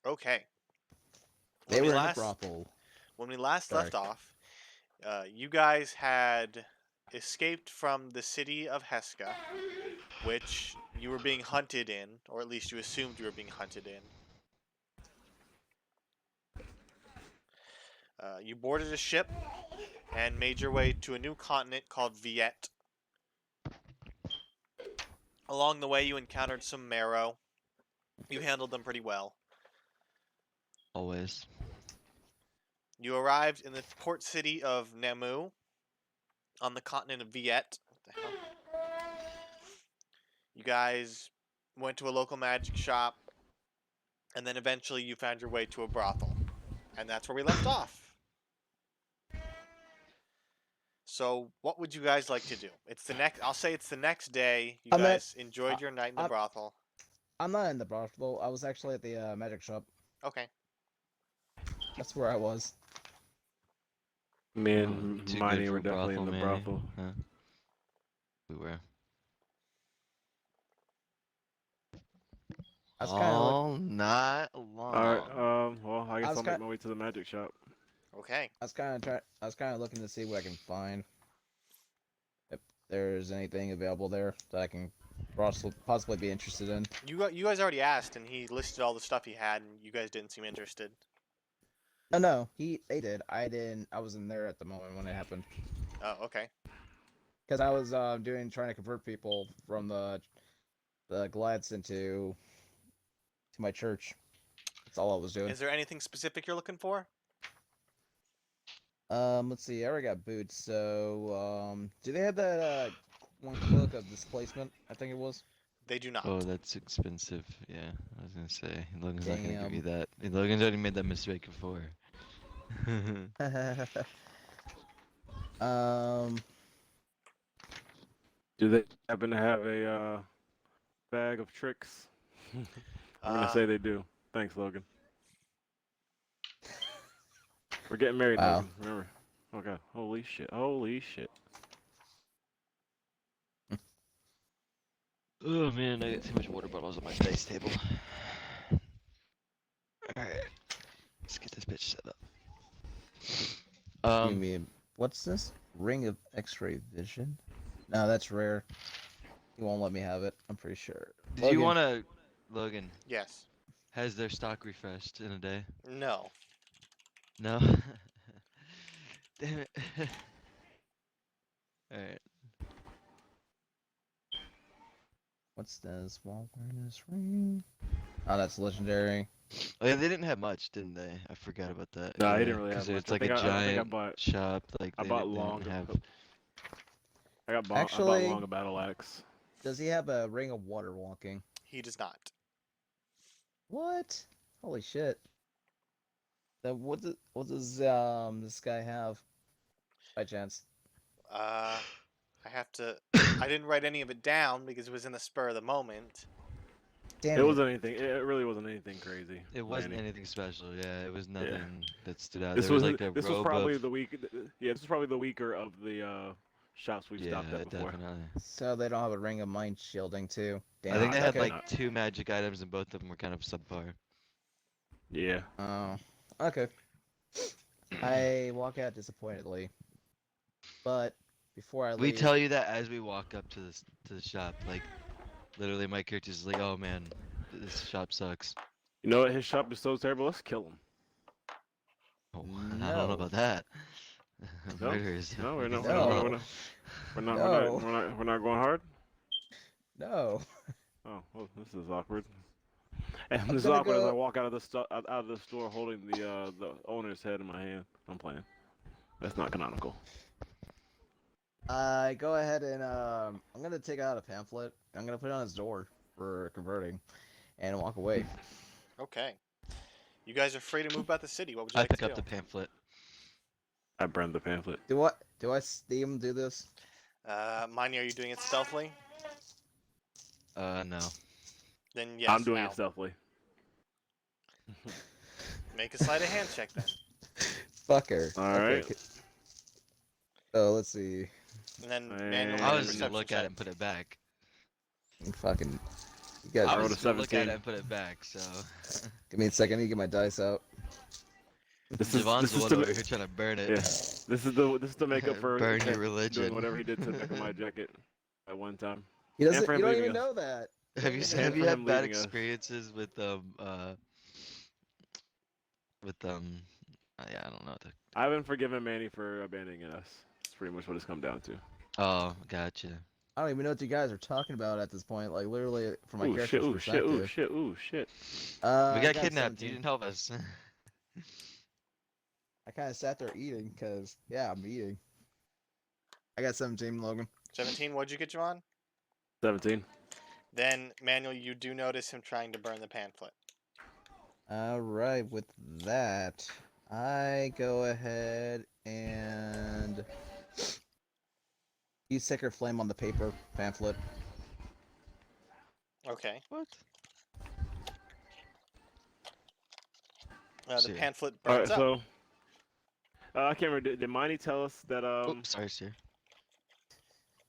Okay. They When we were in a last brothel. when we last Sorry. left off, you guys had escaped from the city of Heska, which you were being hunted in, or at least you assumed you were being hunted in. You boarded a ship and made your way to a new continent called Viet. Along the way, you encountered some Marrow. You handled them pretty well. Always. You arrived in the port city of Namu on the continent of Viet. What the hell? You guys went to a local magic shop, and then eventually you found your way to a brothel. And that's where we left off. So, what would you guys like to do? I'll say it's the next day. You I'm at. guys enjoyed I, your night in the I'm. brothel. I'm not in the brothel. I was actually at the magic shop. Okay. That's where I was. Me and Too good Miney for were a definitely in the maybe. brothel. Huh? We were. I was kind of look. All night Alright, long. well, I I guess was I'll make kind. my way to the magic shop. Okay. I was kind of trying. I was kind of looking to see what I can find. If there's anything available there that I can possibly be interested in. You guys already asked, and he listed all the stuff he had, and you guys didn't seem interested. No, they did. I didn't. I wasn't there at the moment when it happened. Oh, okay. Because I was trying to convert people from the Glads into to my church. That's all I was doing. Is there anything specific you're looking for? Let's see. I already got boots. So, do they have that one cloak of displacement? I think it was. They do not. Oh, that's expensive. Yeah, I was gonna say Logan's not gonna give you Damn. that. Logan's already made that mistake before. um, Do they happen to have a bag of tricks? I'm gonna say they do. Thanks, Logan. We're getting married, Wow. Logan. Remember? Oh god. Holy shit. Holy shit. Oh man, I got too much water bottles on my dice table. Alright, let's get this bitch set up. you mean what's this? Ring of X-ray vision? No, that's rare. He won't let me have it. I'm pretty sure. Did you wanna, Logan? Yes. Has their stock refreshed in a day? No. No. Damn it. Alright. What's this? Wall awareness ring. Oh, that's legendary. Oh yeah, they didn't have much, didn't they? I forgot about that. No, yeah, he didn't really have 'cause much. it's like a I think I giant bought. shop. Like I they bought didn't long. have. I got. I Actually- bought long a battle axe. Does he have a ring of water walking? He does not. What? Holy shit. What does this guy have? By chance. I have to. I didn't write any of it down because it was in the spur of the moment. Damn It it. wasn't anything. It really wasn't anything crazy. It wasn't Manny. anything special. Yeah, it was nothing that stood out. This There was was like a this was robe probably of. the weak. Yeah, this was probably the weaker of the shops we've Yeah, stopped at before. definitely. So they don't have a ring of mind shielding too. Damn. I think they had okay. like 2 magic items, and both of them were kind of subpar. Yeah. Oh. Okay. I walk out disappointedly. But before I leave, We tell you that as we walk up to the shop. Like, literally, my character's like, "Oh man, this shop sucks." You know what? His shop is so terrible. Let's kill him. Oh, I don't No. know about that. No? Murders. No, we're not. No. We're not going hard. No. Oh, well, this is awkward. And I'm this is gonna awkward as go- I walk out of the store holding the owner's head in my hand. I'm playing. That's not canonical. I go ahead and I'm gonna take out a pamphlet. I'm gonna put it on his door for converting, and walk away. Okay. You guys are free to move about the city. What would you I like pick to up do? the pamphlet. I burned the pamphlet. Do I see him do this? Miney, are you doing it stealthily? No. Then yes. I'm doing now. it stealthily. Make a sleight of hand check then. Fucker. All right. Oh, let's see. And then Hey. manually I make a was just gonna perception look check. at it and put it back. Fucking You guys, I I rolled was a gonna look at 17. it and put it back. So give me a second. I need to get my dice out. Javon's the one to over here trying to burn it. yeah. This is to make up for Burn your Zach religion. doing whatever he did to the back of my jacket at one time. He And doesn't. for him You don't leaving even us. know that. Have you Yeah, have you for had him bad leaving us. experiences with yeah, I don't know. I haven't forgiven Manny for abandoning us. That's pretty much what it's come down to. Oh, gotcha. I don't even know what you guys are talking about at this point. Like literally, from my Ooh shit! character's Ooh shit! Ooh perspective. shit! Ooh shit! We I got got kidnapped. 17. You didn't help us. I kind of sat there eating because yeah, I'm eating. I got 17, Logan. 17. What'd you get, Javon? 17. Then, Manuel, you do notice him trying to burn the pamphlet. All right, with that, I go ahead and use Sacred Flame on the paper pamphlet. Okay. What? The See ya. pamphlet All right, burns up. so I can't remember. Did Monty tell us that Oops, sorry, sir.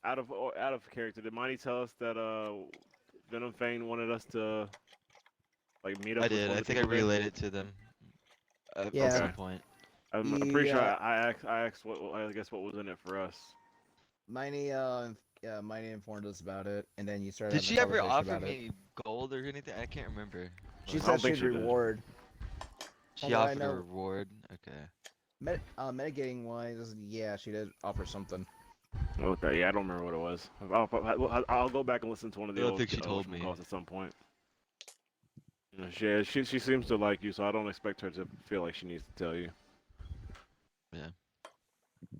out of character? Did Monty tell us that Venom Fang wanted us to like meet up? I with did. one I of the think I people there? relayed it to them. At Yeah. some Okay. point. I'm pretty sure Yeah. I asked what I guess what was in it for us. Miney, Miney informed us about it, and then you started. Did having she a ever conversation offer about it. me gold or anything? I can't remember. She But said don't think she'd she did. reward. she from what I offered a know- reward. Okay. Mitigating wise, yeah, she did offer something. Okay, yeah, I don't remember what it was. I'll go back and listen to one of the I don't old think she told me. calls at some point. You know, she seems to like you, so I don't expect her to feel like she needs to tell you. Yeah.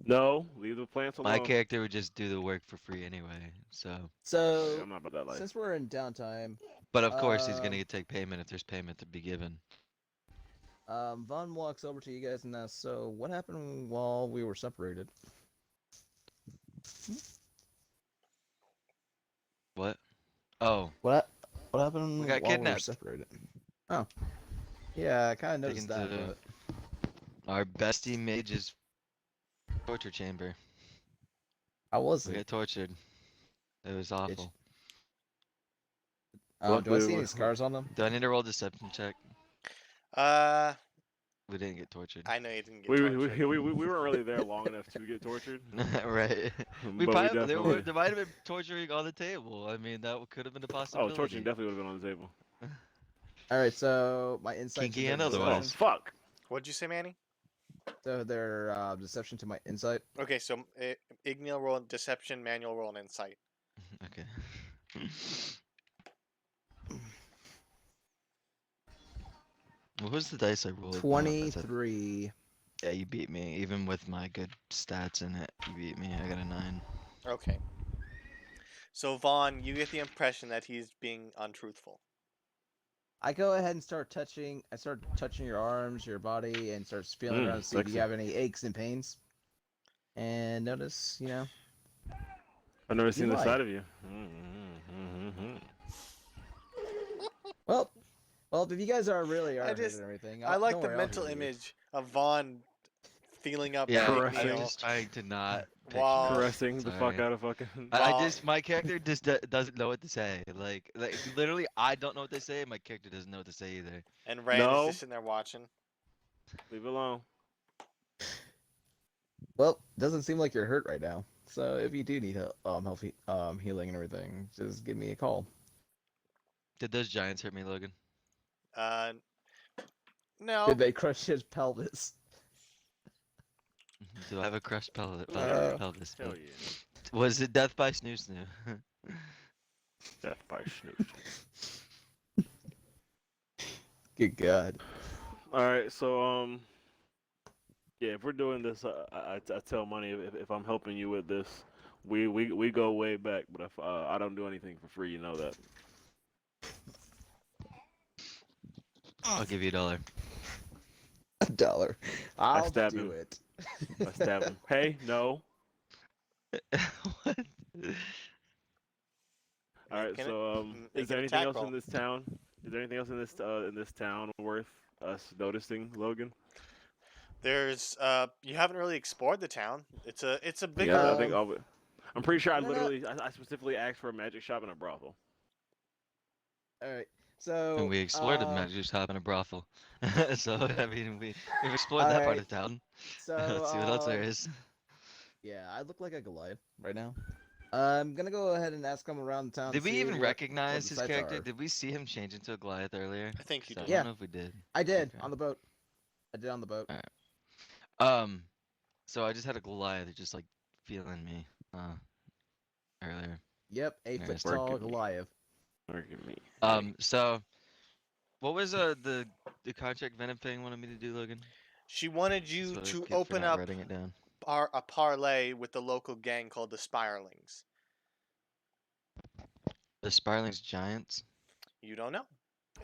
No, leave the plants alone. My character would just do the work for free anyway. So, Yeah, So, I'm not about that life. since we're in downtime, but of course he's gonna Um, take payment if there's payment to be given. Vaughn walks over to you guys and asks, "So, what happened while we were separated?" What? Oh, What happened We got while we were kidnapped. separated? Oh, yeah, I kind of Taken noticed that, to- but our bestie mage's torture chamber. how was We it? got tortured. It was awful. Do I Luckily, see any we- scars on them? Do I need to roll deception check? Uh, We didn't get tortured. I know you didn't get we tortured. weren't really there long enough to get tortured. Right. We but probably, we there, definitely. there might have been torturing on the table. I mean, that could have been a Oh, possibility. torturing definitely would have been on the table. All right, so my insight. Kinky to and their otherwise. deception- Oh fuck! What'd you say, Manny? So their deception to my insight. Okay, so Igneal roll deception, Manual roll an insight. Okay. What was the dice I rolled? Oh, that's a- 23. Yeah, you beat me. Even with my good stats in it, you beat me. I got a 9. Okay. So Vaughn, you get the impression that he's being untruthful. I go ahead and start touching. I start touching your arms, your body, and start feeling around to see if sexy. you have any aches and pains. And notice, I've never seen this lied. side of you. well, if you guys are really hurt just- and everything, I like don't the worry, I'll mental heal you. image of Vaughn feeling up Yeah, Correct. I'm Igneal. just trying to not. picture Wow. it. Caressing the fuck Sorry. out of fucking. Wow. My character just doesn't know what to say. Like literally, I don't know what to say. My character doesn't know what to say either. And Rand No. is just sitting there watching. Leave it alone. Well, doesn't seem like you're hurt right now. So if you do need help, healing and everything, just give me a call. Did those giants hurt me, Logan? No. Did they crush his pelvis? Do I have a crushed pelvis? Pelvis. Hell yeah. Was it death by snoo snoo? Death by Snoop. Good God. All right, so yeah, if we're doing this, I tell Money if I'm helping you with this, we go way back. But if I don't do anything for free, you know that. I'll give you $1. $1. I'll stab do him. it. I stab him. Hey, no. What? All right, Can it- so make is there an anything attack else roll. in this town? Is there anything else in this town worth us noticing, Logan? There's you haven't really explored the town. It's a big Yeah, I Um, think I'm pretty sure I no, no. literally I specifically asked for a magic shop and a brothel. All right. So. And we explored a magic shop and a brothel. So I mean, we've explored All that part right. of town. So. Let's see what else there is. Yeah, I look like a Goliath right now. I'm gonna go ahead and ask him around town. Did to we see even what recognize the his sites character? are. Did we see him change into a Goliath earlier? I think you So, did. I Yeah. don't know if we did. I did Okay. on the boat. I did on the boat. Alright. So I just had a Goliath just like feeling me earlier. Yep, 8 foot Nice. tall Working me. Goliath. Working me. So what was the contract Venom thing wanted me to do, Logan? She wanted Just you for the to kid for open not up writing it down. a parlay with the local gang called the Spirelings. The Spirlings Giants. You don't know.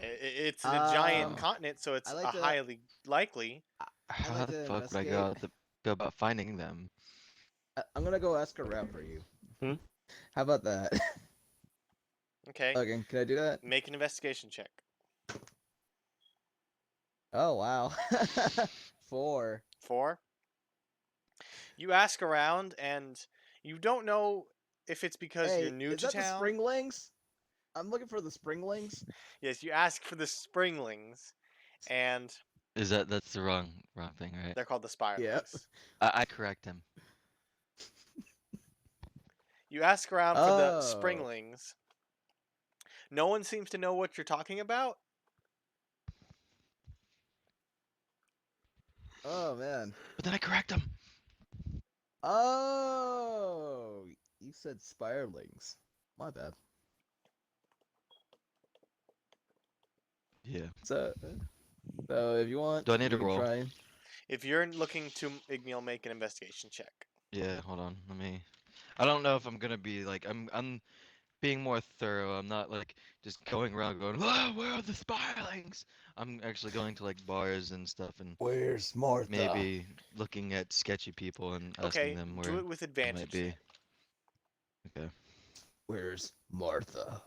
It's a giant Um, continent, so it's I like to- highly likely. How like the to fuck would I investigate. go about finding them? I'm gonna go ask around for you. Hmm? How about that? Okay, Logan, can I do that? make an investigation check. Oh wow. 4. 4. You ask around, and you don't know if it's because Hey, you're new is to that town. the Springlings? I'm looking for the Springlings. Yes, you ask for the Springlings, and That's the wrong thing, right? they're called the Spirelings. Yep. I correct him. You ask around for the Oh. Springlings. No one seems to know what you're talking about. Oh man. But then I correct him. Oh, you said Spirelings. My bad. Yeah. So if you want, Do I need you to can roll? try. If you're looking to, Igneal, make an investigation check. Yeah, hold on. I don't know if I'm gonna be like I'm being more thorough. I'm not like just going around going, "Oh, where are the Spirlings?" I'm actually going to like bars and stuff and Where's Martha? maybe looking at sketchy people and Okay, asking them do where it with they advantage. might be. Okay. Where's Martha?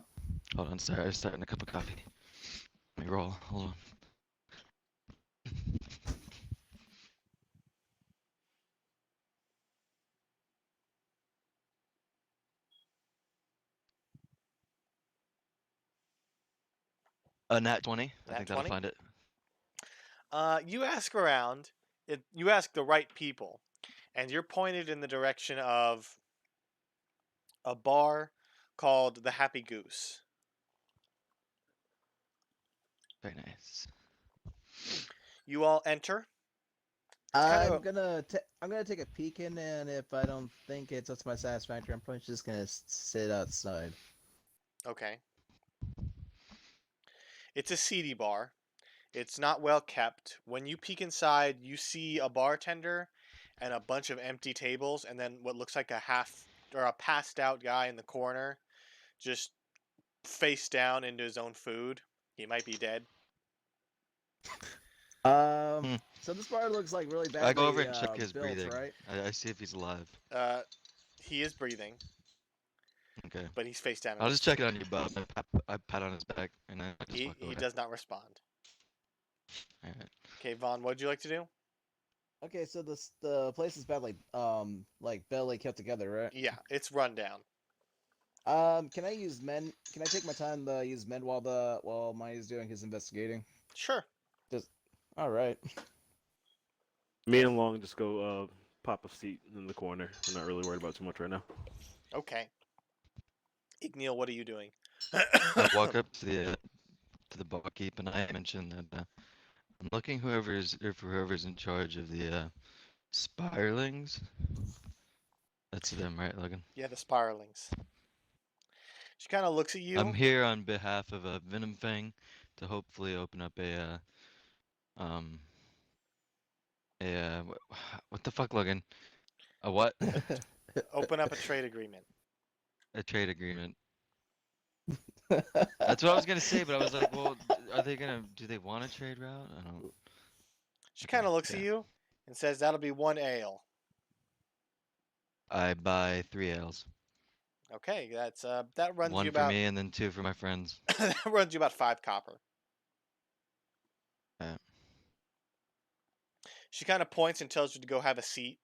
Hold on, sorry, I was starting a cup of coffee. Let me roll. Hold on. A nat 20. I Nat think that'll 20? find it. You ask around. You ask the right people, and you're pointed in the direction of a bar called the Happy Goose. Very nice. You all enter. I'm gonna take a peek in, and if I don't think it's up to my satisfaction, I'm probably just gonna sit outside. Okay. It's a seedy bar. It's not well kept. When you peek inside, you see a bartender and a bunch of empty tables, and then what looks like a passed out guy in the corner, just face down into his own food. He might be dead. So this bar looks like really bad. I go over and check his built, breathing. right? I see if he's alive. He is breathing, Okay. but he's face down. in I'll his just check it on your butt. I pat on his back and I just walk away. He does not respond. Alright. Okay, Vaughn, what would you like to do? Okay, so the place is badly barely kept together, right? Yeah, it's run down. Can I use men? Can I take my time to use men while Maya is doing his investigating? Sure. All right. Me and Long just go pop a seat in the corner. I'm not really worried about too much right now. Okay. Igneal, what are you doing? I walk up to the barkeep and I mention that I'm looking whoever's in charge of the Spirelings. That's them, right, Logan? Yeah, the Spirelings. She kind of looks at you. I'm here on behalf of a Venom Fang to hopefully open up what the fuck, Logan? A what? Open up a trade agreement. A trade agreement. That's what I was gonna say, but I was like, well, do they want a trade route? I don't. She kind of looks at Yeah. you and says, "That'll be 1 ale." I buy 3 ales. Okay, that runs One you for about me and then 2 for my friends. that runs you about 5 copper. Yeah. She kind of points and tells you to go have a seat,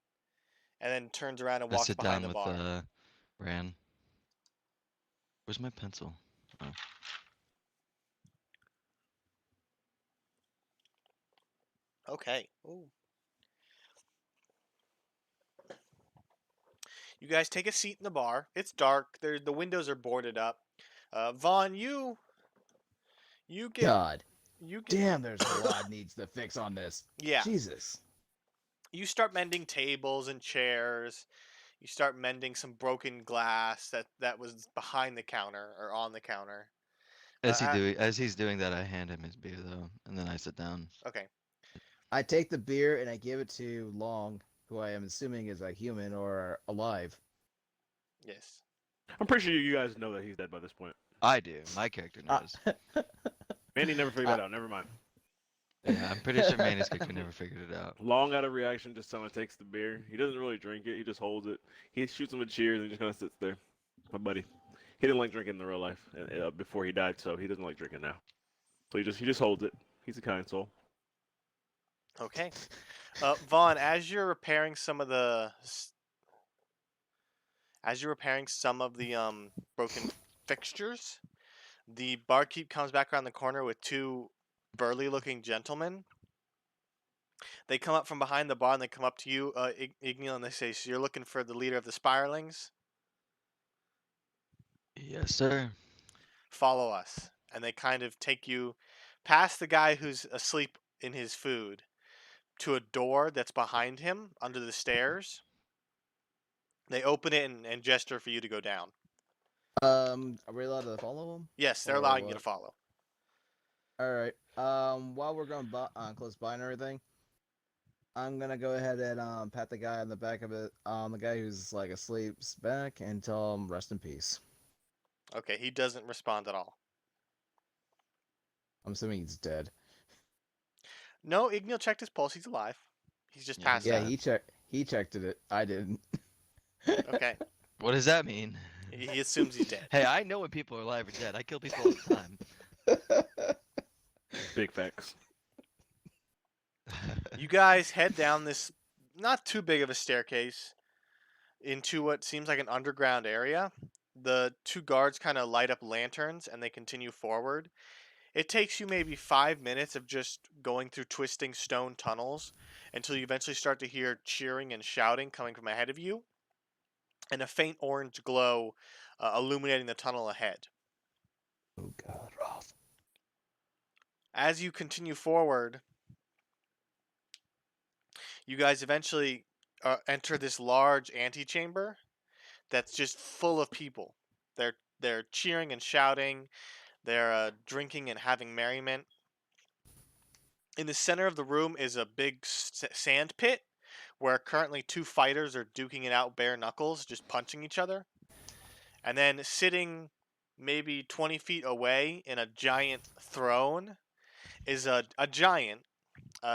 and then turns around and I walks sit behind down the with bar. Ran. Where's my pencil? Oh. Okay. Ooh. You guys take a seat in the bar. It's dark. The windows are boarded up. Vaughn, you get God you get damn, there's a lot needs to fix on this. yeah. Jesus. You start mending tables and chairs. You start mending some broken glass that was behind the counter or on the counter. As he's doing that, I hand him his beer though, and then I sit down. Okay. I take the beer and I give it to Long, who I am assuming is a human or alive. Yes. I'm pretty sure you guys know that he's dead by this point. I do. My character Uh, knows. Mandy never figured that out. Never mind. Yeah, I'm pretty sure Manny's character never figured it out. Long out of reaction, just someone takes the beer. He doesn't really drink it. He just holds it. He shoots him with cheers and just kind of sits there. My buddy. He didn't like drinking in the real life before he died, so he doesn't like drinking now. So he just holds it. He's a kind soul. Okay. Vaughn, as you're repairing some of the broken fixtures, the barkeep comes back around the corner with two burly-looking gentlemen. They come up from behind the bar and they come up to you, Ignil, and they say, "So you're looking for the leader of the Spirelings? Yes, sir. Follow us." And they kind of take you past the guy who's asleep in his food to a door that's behind him under the stairs. They open it and gesture for you to go down. Are we allowed to follow him? Yes, they're Or allowing you what? to follow. All right. While we're going close by and everything, I'm gonna go ahead and pat the guy on the back of it, the guy who's like asleep's back, and tell him rest in peace. Okay, he doesn't respond at all. I'm assuming he's dead. No, Ignil checked his pulse. He's alive. He's just Yeah, passed Yeah, out. he checked it. I didn't. Okay, What does that mean? he assumes he's dead. Hey, I know when people are alive or dead. I kill people all the time. Big facts. You guys head down this not too big of a staircase into what seems like an underground area. The two guards kind of light up lanterns and they continue forward. It takes you maybe 5 minutes of just going through twisting stone tunnels until you eventually start to hear cheering and shouting coming from ahead of you and a faint orange glow illuminating the tunnel ahead. Oh God, Roth. As you continue forward, you guys eventually enter this large antechamber that's just full of people. They're cheering and shouting. They're drinking and having merriment. In the center of the room is a big sand pit where currently two fighters are duking it out bare knuckles, just punching each other. And then sitting maybe 20 feet away in a giant throne is a giant.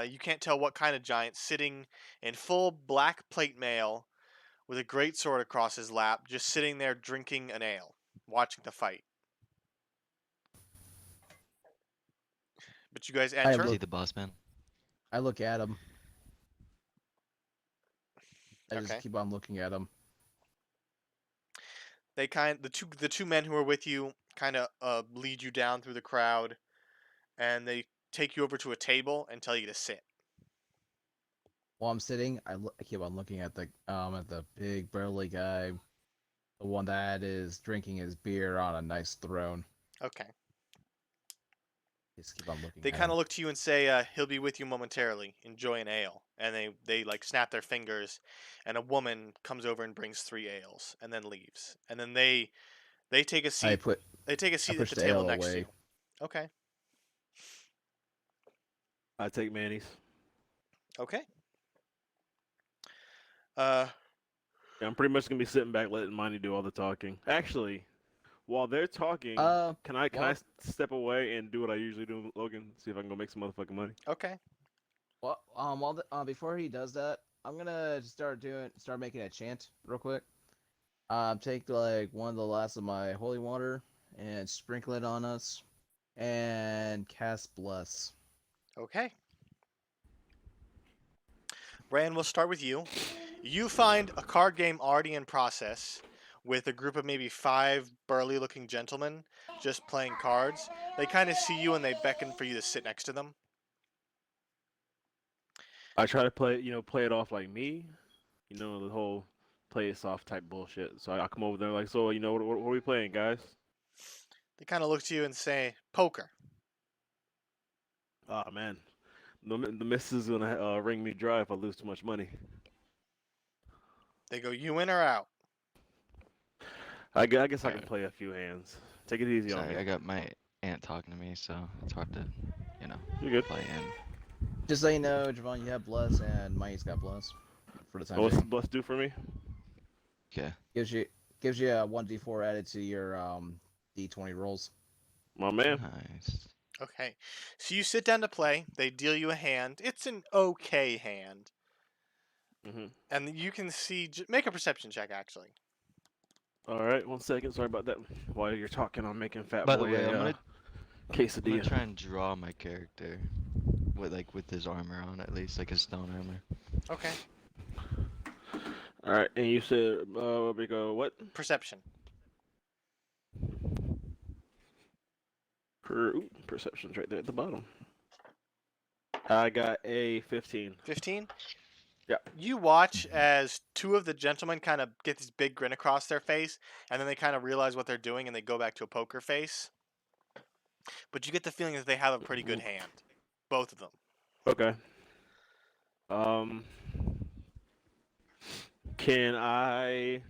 You can't tell what kind of giant, sitting in full black plate mail with a great sword across his lap, just sitting there drinking an ale, watching the fight. But you guys enter. Is he the boss man? I look at him. I Okay. just keep on looking at him. They the two men who are with you kind of lead you down through the crowd, and they take you over to a table and tell you to sit. While I'm sitting, I keep on looking at the big burly guy, the one that is drinking his beer on a nice throne. Okay. Just keep on looking. They at kind him. of look to you and say, "He'll be with you momentarily. Enjoy an ale." And they like snap their fingers, and a woman comes over and brings 3 ales, and then leaves. And then they take a I seat. put They take a seat at push the the table ale next to away. you. Okay. I take Manny's. Okay. Yeah, I'm pretty much gonna be sitting back, letting Manny do all the talking. Actually, while they're talking, can I well- step away and do what I usually do, Logan? See if I can go make some motherfucking money. Okay. Well, before he does that, I'm gonna start making a chant real quick. Take like one of the last of my holy water and sprinkle it on us, and cast bless. Okay. Rand, we'll start with you. You find a card game already in process with a group of maybe 5 burly-looking gentlemen just playing cards. They kind of see you and they beckon for you to sit next to them. I try to play it off like me, the whole play it soft type bullshit. So I come over there like, so what are we playing, guys? They kind of look to you and say, "Poker." Oh man, the missus is gonna wring me dry if I lose too much money. They go, "You in or out?" I guess I can Alright. play a few hands. Take it easy on Sorry, me. I got my aunt talking to me, so it's hard to, You're good. play in. Just so you know, Javon, you have bless, and Mike's got bless for the time What's being. Bless do for me? Okay. Gives you a 1d4 added to your d20 rolls. My man. Nice. Okay. So you sit down to play. They deal you a hand. It's an okay hand, hmm and you can see. Make a perception check, actually. All right, 1 second. Sorry about that. While you're talking, I'm making Fat By the Boy way, a I'm gonna quesadilla. try and draw my character with his armor on, at least like his stone armor. Okay. All right, and you said we go what? Perception. Perception's right there at the bottom. I got a 15. 15. Yeah. You watch as two of the gentlemen kind of get this big grin across their face, and then they kind of realize what they're doing, and they go back to a poker face. But you get the feeling that they have a pretty good hand, both of them. Okay. Can I?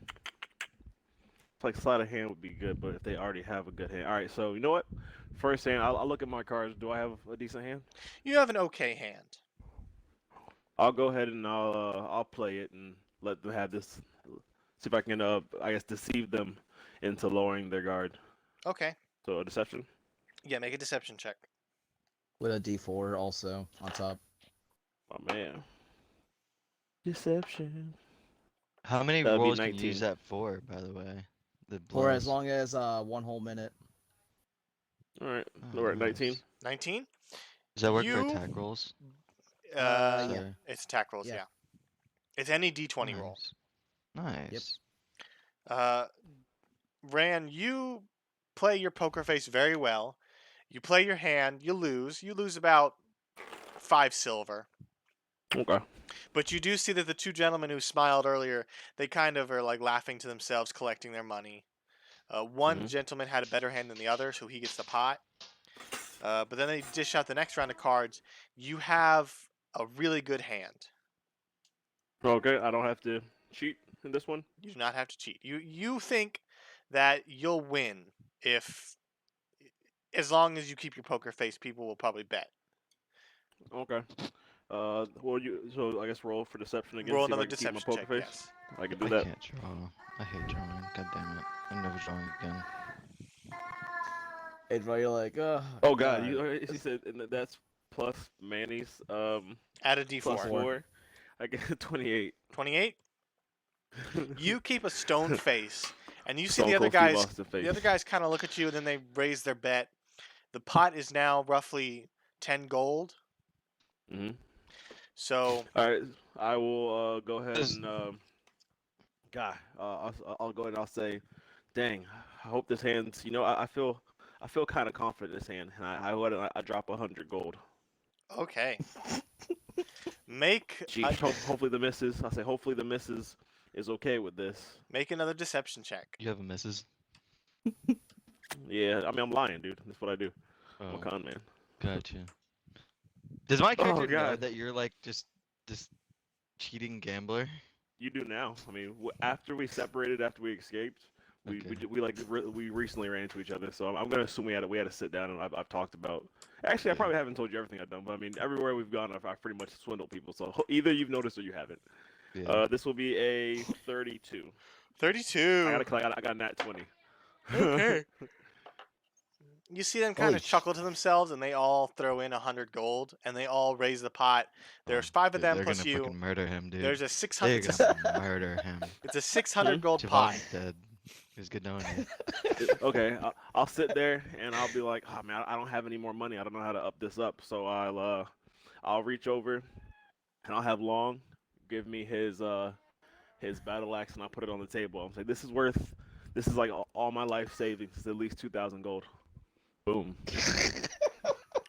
Like sleight of hand would be good, but if they already have a good hand, all right. So you know what? First hand, I'll look at my cards. Do I have a decent hand? You have an okay hand. I'll go ahead and I'll play it and let them have this. See if I can I guess deceive them into lowering their guard. Okay. So a deception. Yeah, make a deception check. With a d4 also on top. Oh man. Deception. How many That'd be rolls can you 19. use that for, by the way? The For as blows. long as 1 whole minute. All right. Oh, We're at 19. nice. 19. Does that work for You- attack rolls? Yeah. Or- It's attack rolls. Yeah. Yeah. It's any d20 roll. Nice. Ran, you play your poker face very well. You play your hand. You lose. You lose about 5 silver. Okay. But you do see that the two gentlemen who smiled earlier, they kind of are like laughing to themselves, collecting their money. One Mhm. gentleman had a better hand than the other, so he gets the pot. But then they dish out the next round of cards. You have a really good hand. Okay. I don't have to cheat in this one. You do not have to cheat. You think that you'll win if, as long as you keep your poker face, people will probably bet. Okay. So I guess roll for deception again. Roll see if I another can keep my deception check. poker face. Yes. I can do I that. can't draw. I hate drawing. God damn it. I'm never drawing again. It's why you're like, Oh god, he said and that's plus Manny's Add a d4. plus 4. I get 28. 28. You keep a stone face, and you see Stone the other Cold Steve guys. Austin face. The other guys kind of look at you, and then they raise their bet. The pot is now roughly 10 gold. Mhm. So All right, I will go ahead Does- and I'll go ahead and I'll say, dang, I hope this hand's. I feel kind of confident in this hand, and I drop 100 gold. okay. Make Gee, a- hopefully the missus. I'll say hopefully the missus is okay with this. make another deception check. You have a missus? Yeah, I mean I'm lying, dude. That's what I do. I'm a Oh, con man. gotcha. Does my character know God. that you're like just this cheating gambler? You do now. I mean, after we separated, after we escaped, Okay. we recently ran into each other. So I'm gonna assume we had to sit down and I've talked about. Actually, I Yeah. probably haven't told you everything I've done, but I mean, everywhere we've gone, I've pretty much swindled people. So either you've noticed or you haven't. Yeah. This will be a 32. 32. I got a nat 20. Okay. You see them kind Holy of chuckle to themselves, and they all throw in 100 gold, and they all raise the pot. There's 5 of Dude, them they're plus gonna you. fucking murder him, dude. There's a They're 600. gonna murder him. It's a 600 gold pot. Javon's dead. It was good knowing you. Okay, I'll sit there and I'll be like, oh man, I don't have any more money. I don't know how to up this up. So I'll reach over and I'll have Long give me his battle axe and I'll put it on the table. I'm saying this is like all my life savings. It's at least 2,000 gold. Boom.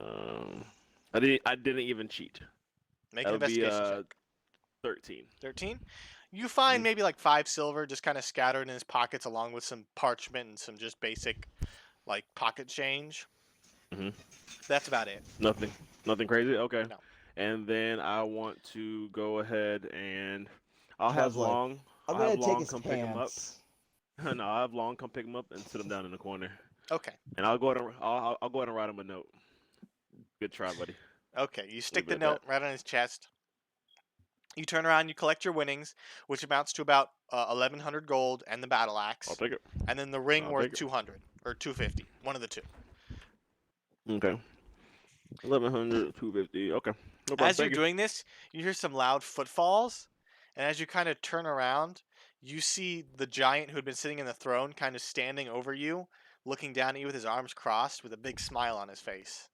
I didn't even cheat. Make That an would be investigation check. 13. 13. You find Mhm. maybe like 5 silver just kind of scattered in his pockets, along with some parchment and some just basic like pocket change. Mhm. That's about it. Nothing crazy. Okay. No. And then I want to go ahead and I'll Sean's have like, Long. I'm I'll gonna have take Long his come pick him up. pants. No, I'll have Long come pick him up and sit him down in the corner. Okay. And I'll go ahead and I'll go ahead and write him a note. Good try, buddy. Okay. You stick Leave the it at note right on his chest. You turn around, you collect your winnings, which amounts to about 1,100 gold and the battle axe, I'll take it. and then the ring I'll worth take it. 200 or 250, one of the two. Okay. 1,100, 250. Okay. No problem. As you're Thank you. doing this, you hear some loud footfalls, and as you kind of turn around, you see the giant who had been sitting in the throne kind of standing over you, looking down at you with his arms crossed with a big smile on his face.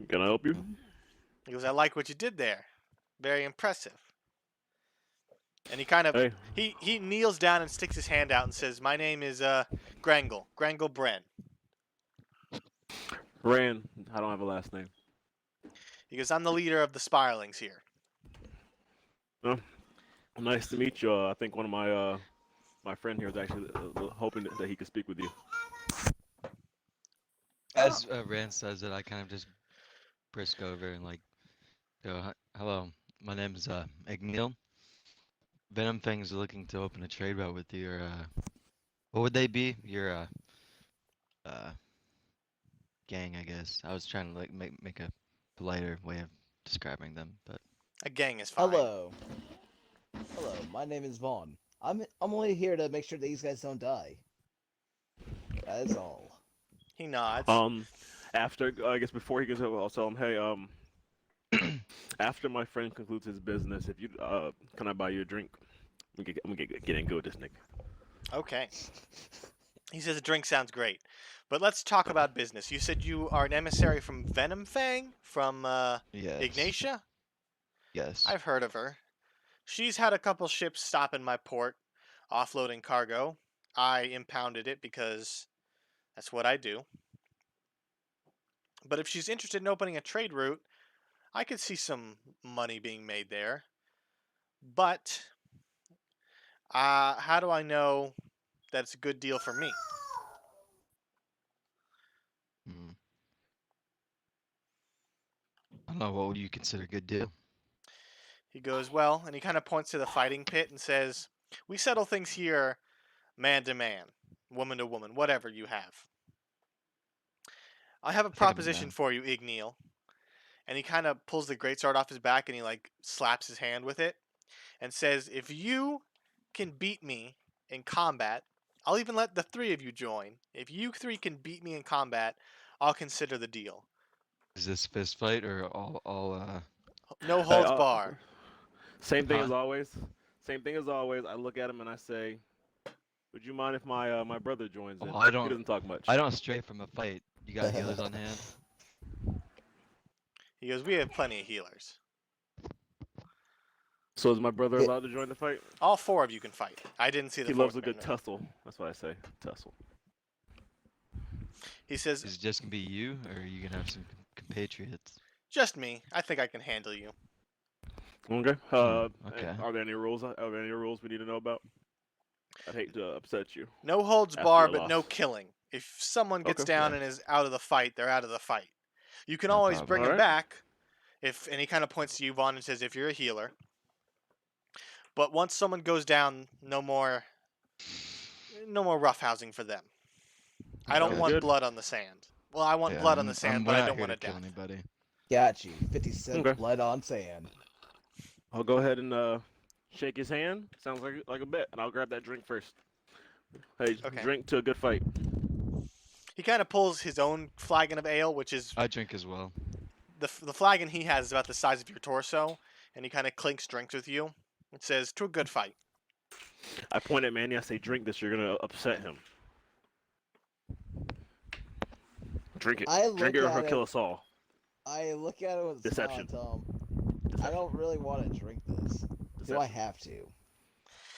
Can I help you? He goes, I like what you did there. Very impressive. And he kind of Hey, he kneels down and sticks his hand out and says, my name is Grangle Bren. Rand. I don't have a last name. He goes, I'm the leader of the Spirelings here. Nice to meet you. I think one of my friend here was actually hoping that he could speak with you. As Rand says it, I kind of just brisk over and like go, hello, my name is Igneel. Venom Fangs are looking to open a trade route with your, what would they be? Your, gang, I guess. I was trying to like make a politer way of describing them, but A gang is fine. Hello. Hello, my name is Vaughn. I'm only here to make sure that these guys don't die. That is all. He nods. After I guess before he goes over, I'll tell him, hey, after my friend concludes his business, if you can I buy you a drink? I'm gonna get in good with this nigga. Okay. He says a drink sounds great. But let's talk about business. You said you are an emissary from Venom Fang? From yes. Ignatia? Yes. I've heard of her. She's had a couple ships stop in my port, offloading cargo. I impounded it because that's what I do. But if she's interested in opening a trade route, I could see some money being made there. But how do I know that it's a good deal for me? Hmm. I don't know, what would you consider a good deal? He goes, well, and he kind of points to the fighting pit and says, we settle things here man to man, woman to woman, whatever you have. I have a think I'm proposition down. for you, Igneel. And he kind of pulls the greatsword off his back and he like slaps his hand with it and says, if you can beat me in combat, I'll even let the three of you join. If you three can beat me in combat, I'll consider the deal. Is this fist fight or all No Hey, holds bar. same thing Huh? as always. Same thing as always. I look at him and I say, would you mind if my brother joins in? Oh, I He don't- doesn't talk much. I don't stray from a fight. You got healers on hand? He goes, we have plenty of healers. So is my brother Yeah. allowed to join the fight? All four of you can fight. I didn't see the He fourth loves a good man. tussle. That's what I say. Tussle. He says, Is it just gonna be you, or are you gonna have some compatriots? just me. I think I can handle you. Okay. okay. Are there any rules? Are there any rules we need to know about? I'd hate to upset you. No holds After bar, your but no loss. killing. If someone gets Okay. down Yeah. and is out of the fight, they're out of the fight. You can No always problem. bring him Alright. back. And he kind of points to you, Vaughn, and says, if you're a healer. But once someone goes down, no more roughhousing for them. I don't Sounds want good. blood on the sand. Well, I want Yeah, blood on the sand, we're but I not don't here want to a kill death. anybody. Got you. 50 cent Okay. blood on sand. I'll go ahead and shake his hand. Sounds like a bet, and I'll grab that drink first. Hey, Okay. drink to a good fight. He kind of pulls his own flagon of ale, which is I drink as well. the flagon he has is about the size of your torso, and he kind of clinks drinks with you. It says, to a good fight. I point at Manny. I say, drink this. You're gonna upset him. Drink it. I look Drink it, or at he'll it- kill us all. I look at him with a smile and Deception. tell him, I don't really want to drink this. Do I Deception. have to?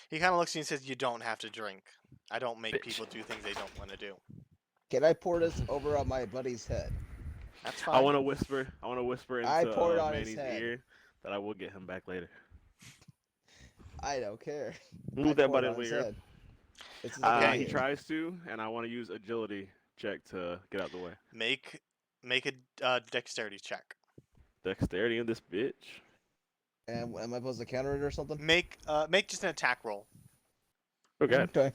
He kind of looks at you and says, you don't have to drink. I don't make Bitch. people do things they don't want to do. Can I pour this over on my buddy's head? That's I fine. want to whisper. I want to whisper I into poured on his Manny's head. ear that I will get him back later. I don't care. Move I that poured button on his later. head. It's his Okay. He birthday. tries to, and I want to use agility check to get out the way. Make a dexterity check. Dexterity in this bitch. And am I supposed to counter it or something? Make just an attack roll. Okay. Okay.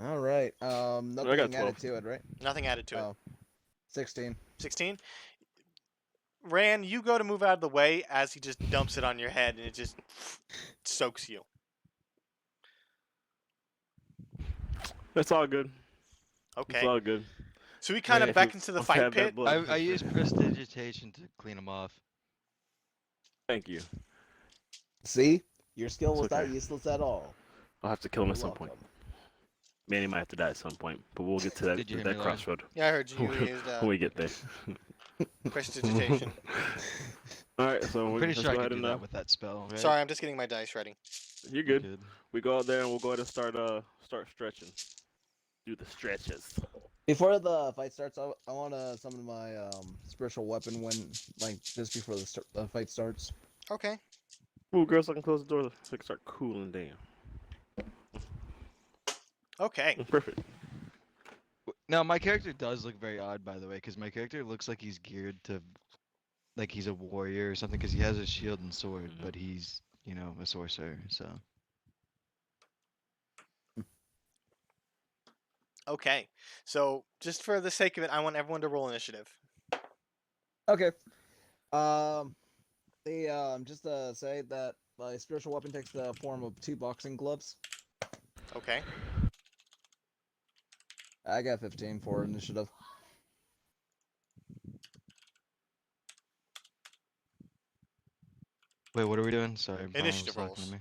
All right. I got Nothing 12. added to it, right? Nothing added to it. Oh, 16. 16. Ran, you go to move out of the way as he just dumps it on your head and it just soaks you. It's all good. It's Okay. all good. So he kind Wait, of if we beckons to the Must have fight that pit. blood I pressure. use prestidigitation to clean him off. Thank you. See? Your skill It's was not okay. useless at all. I'll have to kill him You're at some welcome. point. Manny might have to die at some point, but we'll get to that Did you hear that me, Lauren? crossroad Yeah, I heard you used when we get there. prestidigitation. All right, so I'm we pretty let's sure go I ahead could do and that with that spell, right? Sorry, I'm just getting my dice ready. you're You're good. We go out there and we'll go ahead and start stretching. Do the stretches. Before the fight starts, I want to summon my spiritual weapon when, just before the fight starts. Okay. Ooh, girls, I can close the door so I can start cooling down. Okay. Perfect. Now, my character does look very odd, by the way, because my character looks like he's geared to, like he's a warrior or something, because he has a shield and sword, but he's, you know, a sorcerer, so. Okay. So just for the sake of it, I want everyone to roll initiative. Okay. Just to say that my spiritual weapon takes the form of 2 boxing gloves. Okay. I got 15 for initiative. Wait, what are we doing? Sorry, Brian was Initiative talking rolls. to me.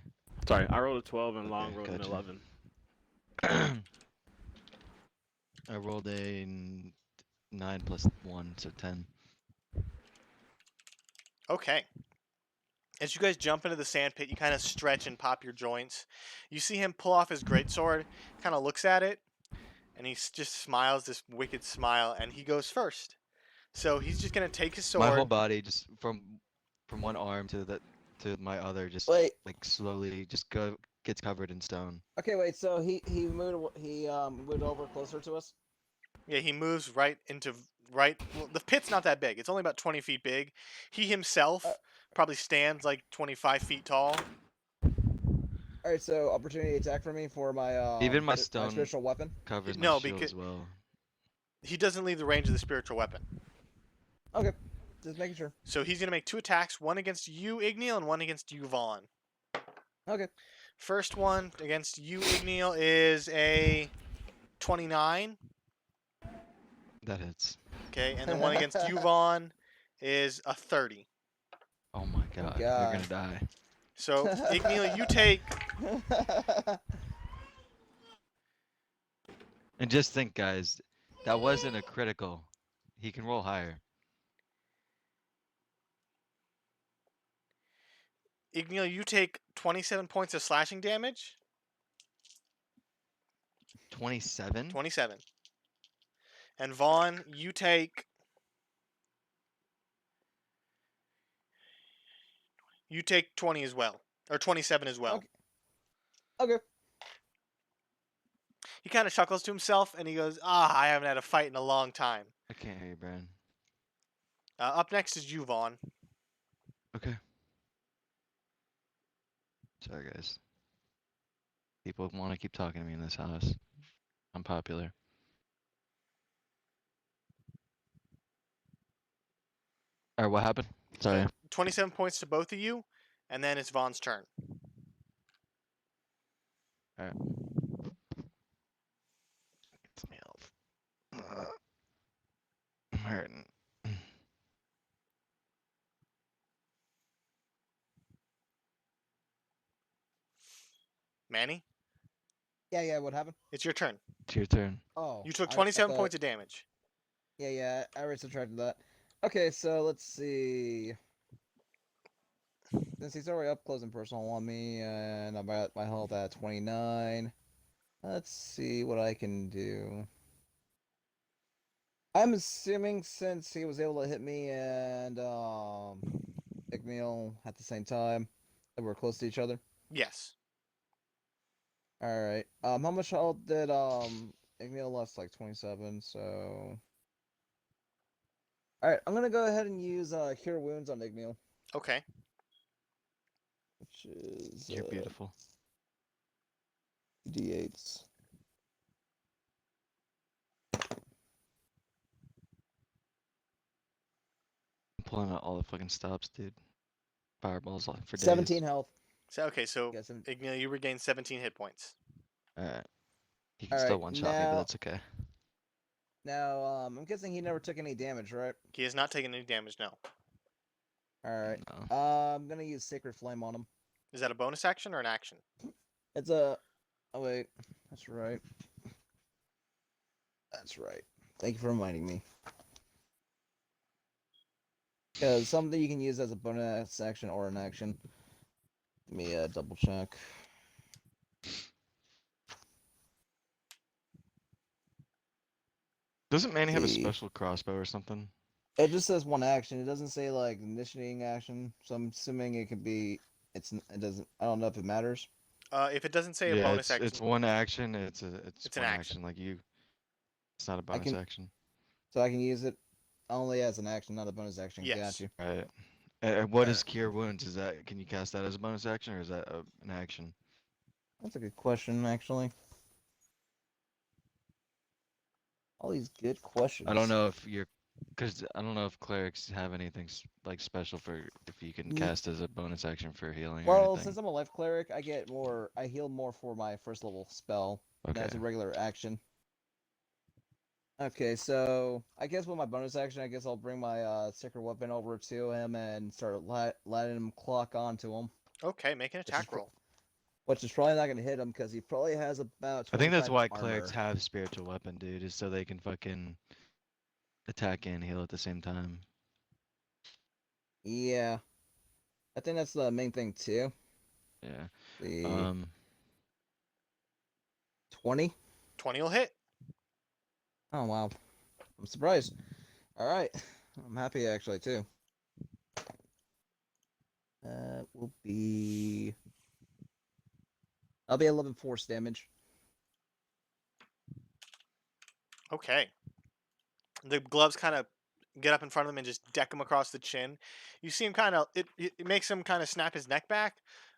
Sorry, I rolled a 12 and Long Okay, rolled an gotcha. 11. I rolled a 9 plus 1, so 10. Okay. As you guys jump into the sand pit, you kind of stretch and pop your joints. You see him pull off his greatsword, kind of looks at it, and he just smiles this wicked smile, and he goes first. So he's just gonna take his sword. My whole body, just from one arm to my other, just Wait. like slowly just gets covered in stone. Okay, wait. So he moved over closer to us. Yeah, he moves right into right. Well, the pit's not that big. It's only about 20 feet big. He himself probably stands like 25 feet tall. All right. So opportunity attack for me for my Even my my stone spiritual weapon. covers my No, shield because as well. he doesn't leave the range of the spiritual weapon. Okay. Just making sure. So he's gonna make 2 attacks, one against you, Igneal, and one against you, Vaughn. Okay. First one against you, Igneal, is a 29. That hits. Okay, and the one against you, Vaughn, is a 30. Oh my god, you're God. gonna die. So Igneal, you take. And just think, guys, that wasn't a critical. He can roll higher. Igneal, you take 27 points of slashing damage. 27? 27. And Vaughn, you take. You take 20 as well. Or 27 as well. Okay. Okay. He kind of chuckles to himself and he goes, I haven't had a fight in a long time. I can't hear you, Brian. Up next is you, Vaughn. Okay. Sorry, guys. People want to keep talking to me in this house. I'm popular. Alright, what happened? Sorry. 27 points to both of you, and then it's Vaughn's turn. Alright. Gets me health. I'm hurting. Manny, Yeah. What happened? it's your turn. It's your turn. Oh. You took I 27 thought- points of damage. Yeah. I already subtracted that. Okay. So let's see. Since he's already up close and personal on me, and I'm at my health at 29. Let's see what I can do. I'm assuming since he was able to hit me and Igmeal at the same time, that we're close to each other. Yes. All right. How much health did Igmeal lost? Like 27. So. All right. I'm gonna go ahead and use Cure Wounds on Igmeal, Okay. which is You're beautiful. D8s. I'm pulling out all the fucking stops, dude. Fireballs for days. 17 health. So Yes. Ignil, you regain 17 hit points. Alright. He can All still right, one-shot me, but now- that's okay. Now, I'm guessing he never took any damage, right? He has not taken any damage, no. All right. No. I'm gonna use Sacred Flame on him. Is that a bonus action or an action? It's a. Oh wait, that's right. That's right. Thank you for reminding me. Because something you can use as a bonus action or an action. Let me double check. Doesn't Manny have a See. special crossbow or something? It just says one action. It doesn't say like initiating action. So I'm assuming it could be. It doesn't. I don't know if it matters. If it doesn't say a Yeah, bonus it's action, one action. It's It's an one action. action. Like you, it's not a bonus can- action. So I can use it only as an action, not a bonus action. Yes. Got you. Right. And what is Cure Wounds? Is that can you cast that as a bonus action or is that an action? That's a good question, actually. All these good questions. I don't know if you're, because I don't know if clerics have anything like special for if you can Ye- cast as a bonus action for healing or Well, anything. since I'm a life cleric, I get more. I heal more for my first level spell. Okay. That's a regular action. Okay, so I guess with my bonus action, I guess I'll bring my sacred weapon over to him and start letting him clock onto him, okay, make an is attack pro- roll. which is probably not going to hit him because he probably has about. I think that's 25 why armor. clerics have spiritual weapon, dude, is so they can fucking attack and heal at the same time. Yeah, I think that's the main thing too. Yeah. The 20. 20 will hit. Oh wow, I'm surprised. All right, I'm happy actually too. Will be. I'll be 11 force damage. Okay. The gloves kind of get up in front of him and just deck him across the chin. You see him kind of, it makes him kind of snap his neck back,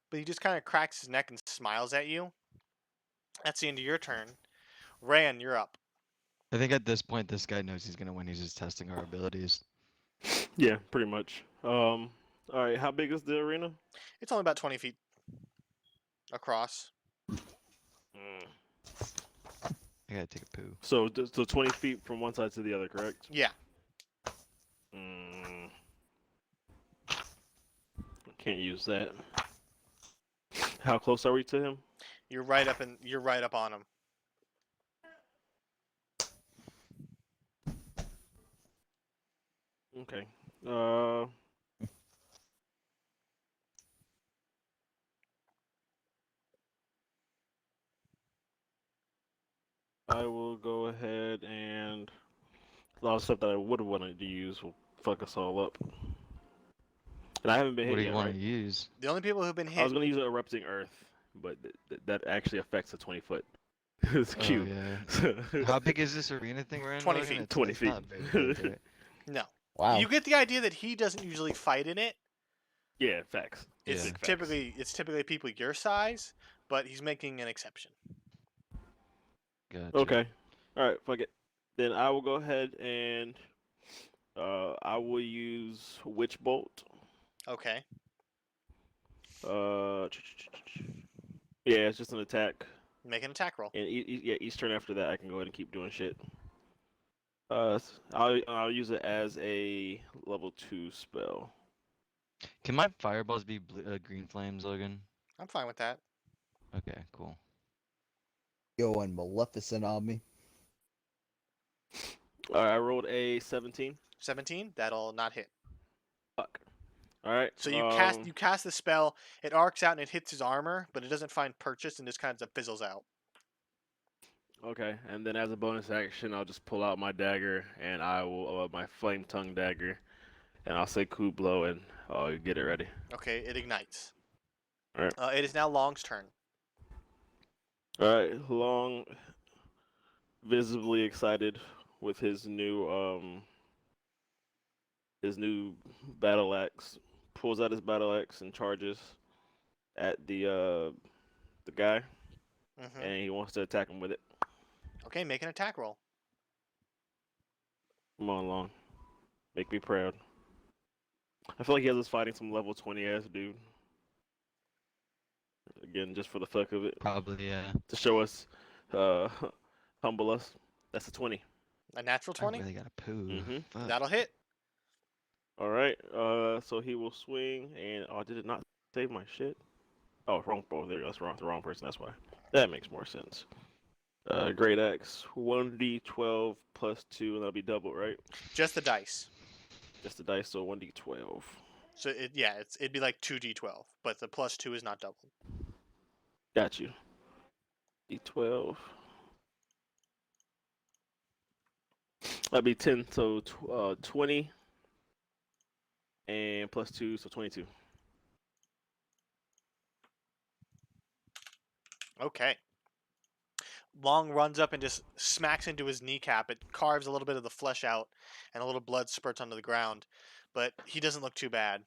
but he just kind of cracks his neck and smiles at you. That's the end of your turn. Ran, you're up. I think at this point, this guy knows he's gonna win. He's just testing our abilities. Yeah, pretty much. All right, how big is the arena? It's only about 20 feet across. I gotta take a poo. So 20 feet from one side to the other, correct? Yeah. Can't use that. How close are we to him? You're right up on him. Okay. I will go ahead and a lot of stuff that I would have wanted to use will fuck us all up. And I haven't been What hit do you yet, want right? to use? The only people who've been I hit. was gonna use erupting earth, but that actually affects a 20-foot. It's Oh, cute. yeah. How big is this arena thing we're in? 20 Logan? feet. It's 20 it's feet. not very big, right? No. Wow. You get the idea that he doesn't usually fight in it. Yeah, facts. It's Yeah. Big facts. typically people your size, but he's making an exception. Gotcha. Okay. All right. Fuck it. Then I will go ahead and I will use Witch Bolt. Okay. Yeah, it's just an attack, Make an attack roll. and yeah, each turn after that I can go ahead and keep doing shit. I'll use it as a level 2 spell. Can my fireballs be green flames, Logan? I'm fine with that. Okay, cool. Going Maleficent on me. All right, I rolled a 17. 17. That'll not hit. Fuck. All right. So you cast the spell. It arcs out and it hits his armor, but it doesn't find purchase and just kind of fizzles out. Okay, and then as a bonus action, I'll just pull out my dagger, and I will my flame tongue dagger, and I'll say coup blow, and I'll get it ready. Okay, it ignites. All right. It is now Long's turn. All right, Long, visibly excited with his new battle axe, pulls out his battle axe and charges at the guy, Hmm. and he wants to attack him with it. Okay, make an attack roll. Come on, Long, make me proud. I feel like he has us fighting some level 20 ass dude. Again, just for the fuck of it, Probably, yeah. to show us, uh, humble us. That's a 20. A natural I 20? really gotta poo. Mhm. Fuck. That'll hit. All right. So he will swing, and did it not save my shit? Oh, wrong. Oh, there you go. That's wrong. The wrong person. That's why. That makes more sense. Great X, 1d12 plus 2, and that'll be double, right? Just the dice. Just the dice, so 1d12. So it'd be like 2d12, but the plus 2 is not doubled. Got you. D12. That'd be 10, so 20. And plus 2, so 22. Okay. Long runs up and just smacks into his kneecap. It carves a little bit of the flesh out, and a little blood spurts onto the ground, but he doesn't look too bad.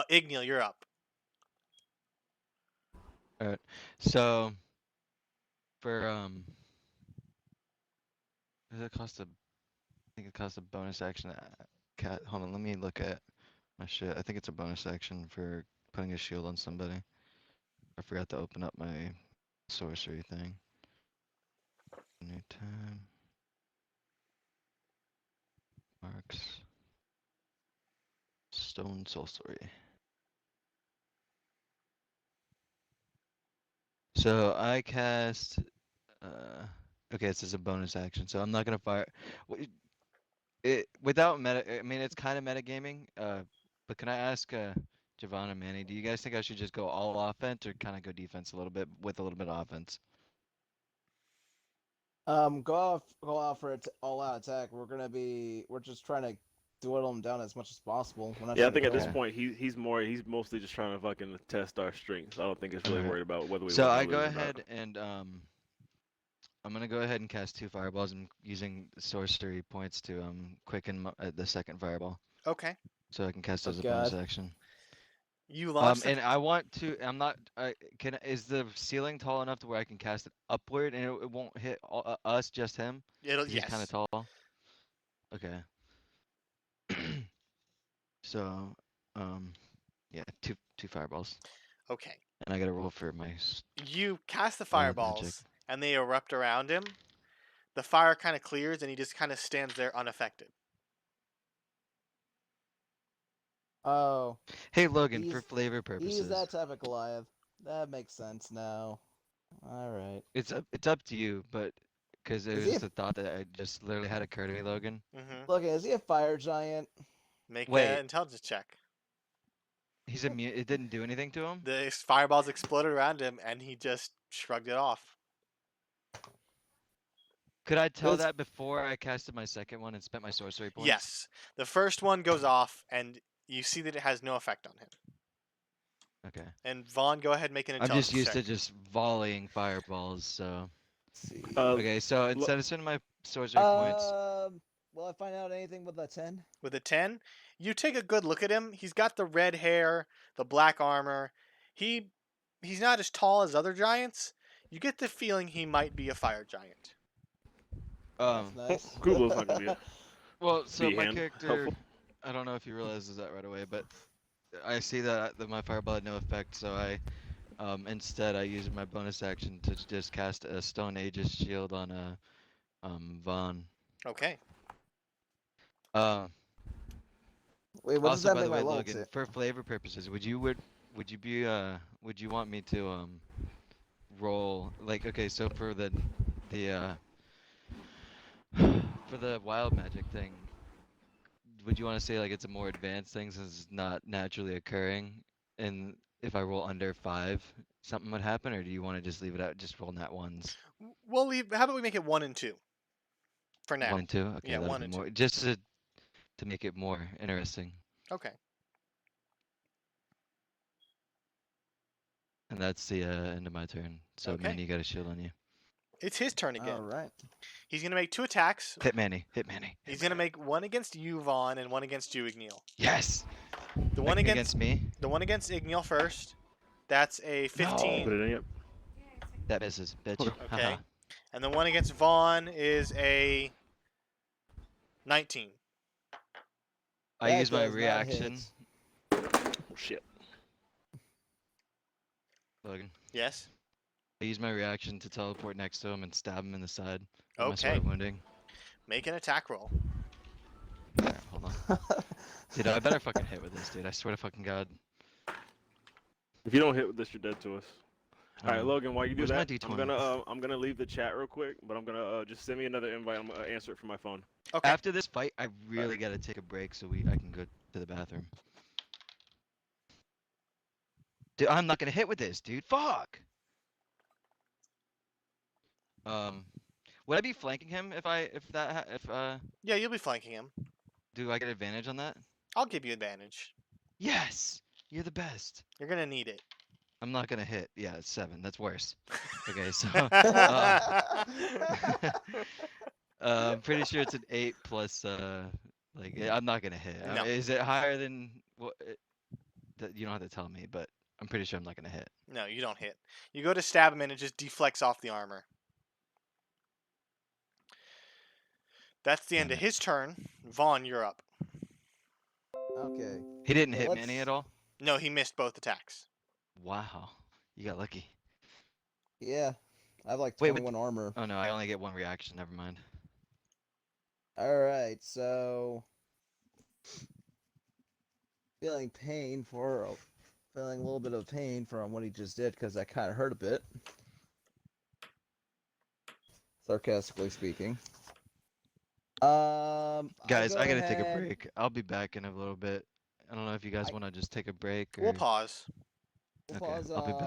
Ignil, you're up. Alright. So for does it cost a I think it costs a bonus action hold on, let me look at my shit. I think it's a bonus action for putting a shield on somebody. I forgot to open up my sorcery thing. New time. Marks. Stone sorcery. So I cast okay, this is a bonus action, so I'm not gonna fire it without meta. I mean, it's kind of metagaming. But can I ask Javon and Manny, do you guys think I should just go all offense or kind of go defense a little bit with a little bit of offense? Go off for all out attack. We're just trying to dwindle them down as much as possible. We're not Yeah, I trying think to at this kill 'em. point he's mostly just trying to fucking test our strengths. I don't think it's really Alright. worried about whether we So win or I lose go or not. ahead and I'm gonna go ahead and cast 2 fireballs. I'm using sorcery points to quicken the second fireball, Okay. so I can cast Oh as a bonus God. action. You launch the And I want to. I'm not. Is the ceiling tall enough to where I can cast it upward and it won't hit us, just him? it'll 'Cause he's kind of yes. tall. Okay. So, yeah, two fireballs, Okay. and I gotta roll for my You cast the wild magic. fireballs and they erupt around him. The fire kind of clears and he just kind of stands there unaffected. Oh, Hey Logan, for He's- flavor he's purposes, that type of Goliath. That makes sense now. All right. it's up to you, but because it Is was he just a thought that I just literally had occur to me, Logan. Mm-hmm. Look, is he a fire giant? Make Wait. an intelligence check. He's immune. It didn't do anything to him. The fireballs exploded around him and he just shrugged it off. Could I tell It's- that before I casted my second one and spent my sorcery points? Yes. The first one goes off and you see that it has no effect on him. Okay. And Vaughn, go ahead and make an I'm intelligence just used check. to just volleying fireballs, so. Let's see. Okay, so instead of spending my sorcery points, Will I find out anything with a 10? With a 10, you take a good look at him. He's got the red hair, the black armor. He's not as tall as other giants. You get the feeling he might be a fire giant. That's nice. Google's not gonna be it. well, so my hand character, helpful? I don't know if he realizes that right away, but I see that my fireball had no effect, so instead I use my bonus action to just cast a Stone Aegis shield on Vaughn. Okay. Wait, what does Also, that by make the my way, level Logan, to? for flavor purposes, would you want me to roll like, okay, so for the for the wild magic thing, would you want to say like it's a more advanced thing since it's not naturally occurring, and if I roll under 5 something would happen, or do you want to just leave it out, just roll nat ones? We'll leave. How about we make it 1 and 2 for now? 1 and 2. Okay, Yeah, that'll 1 be and more just to make it more interesting. Okay. And that's the end of my turn. So Okay. Manny, you got a shield on you. It's his turn again. All right. He's gonna make 2 attacks. Hit Manny. Hit Manny. He's gonna make 1 against you, Vaughn, and 1 against you, Igneal. Yes. The one against me. the one against Igneal first. That's a 15. Put it in yet? That misses, bitch. Okay. Okay. Haha. And the one against Vaughn is a 19. I That use my does not reaction. hit. Oh, shit. Logan. Yes. I use my reaction to teleport next to him and stab him in the side. With my Okay. sword wounding. Make an attack roll. Alright, hold on. Dude, I better fucking hit with this, dude. I swear to fucking God. If you don't hit with this, you're dead to us. All right, Um, Logan. While you do where's my that, D20? I'm gonna leave the chat real quick, but I'm gonna just send me another invite. I'm gonna answer it from my phone. Okay. After this fight, I really gotta take a break so I can go to the bathroom. Dude, I'm not gonna hit with this, dude. Fuck. Would I be flanking him if Yeah, you'll be flanking him. do I get advantage on that? I'll give you advantage. Yes, you're the best. You're gonna need it. I'm not gonna hit. Yeah, it's 7. That's worse. Okay, so I'm pretty sure it's an 8 plus like I'm not gonna hit. No. Is it higher than what? You don't have to tell me, but I'm pretty sure I'm not gonna hit. No, you don't hit. You go to stab him and it just deflects off the armor. That's the end Damn of it. his turn. Vaughn, you're up. Okay. He didn't So hit let's- Manny at all. No, he missed both attacks. Wow, you got lucky. Yeah. I have like Wait, what 21 armor. Oh no, I only get 1 reaction. Never mind. All right. So feeling a little bit of pain from what he just did because that kind of hurt a bit. Sarcastically speaking. I'll Guys, go I gotta take a ahead- break. I'll be back in a little bit. I don't know if you guys I- want to just take a break or. We'll pause. We'll Okay, pause I'll be back.